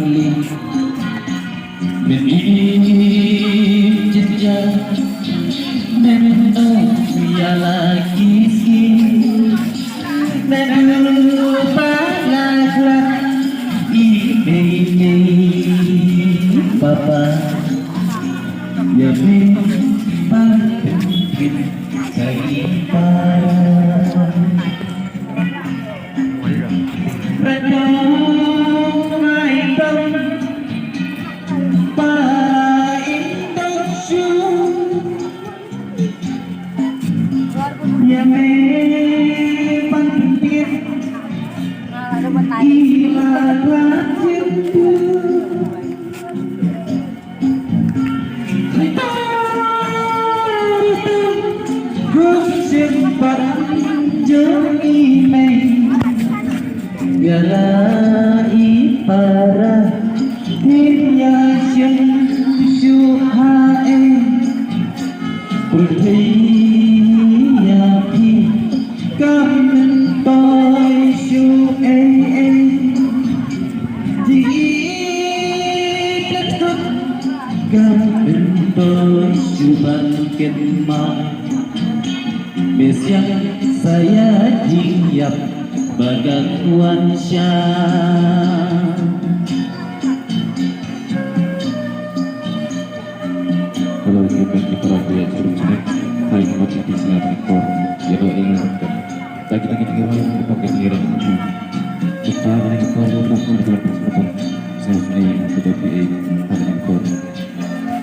li min jejak menu ya lagi menu palagla ini papa ya me pagpipit sa ipan Radong maitong paintong syum ya me pagpipit ilaglat cintu Jeng imei Galai para Hirya syen syuhae Purhiyaki Kamen toy syu'e Jiitlekut Kamen toy syubangkin mau Besiang saya jiap Bagakuan syah Kalau kita para pria serunya Hai mati di selatan ekor Ya doa ingin berkat Bagi kita kira-kira dipakai pengiran itu Kita dengan ekor Rasul dalam persempatan Saya senai sudah PA Pada ekor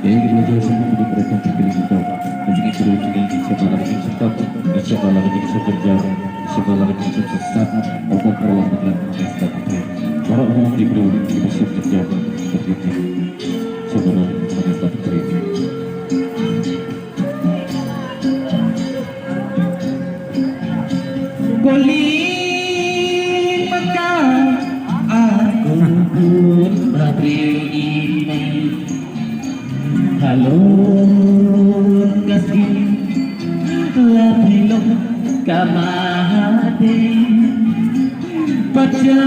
Ya ingin belajar semua Untuk mereka terpilih kita Dan juga perlu tinggal di siapa lagi yang serta Dan siapa lagi yang sekerja Siapa lagi yang sesat Atau perlahan dalam pesta putri Para orang diberi di besar kerja Seperti itu Siapa lagi yang pesta putri Kulit mekar Aku pun Rabril ini Halo kasih Labilok kamahati Pada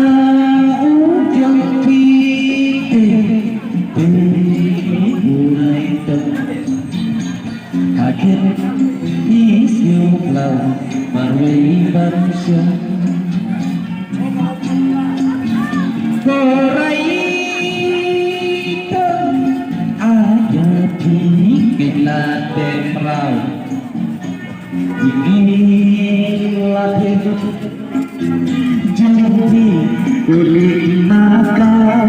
ujung pite Mulai akhir isyuk lau Marwai barsya Korai Kilaten rau Kilaten Jumpi kulit nakal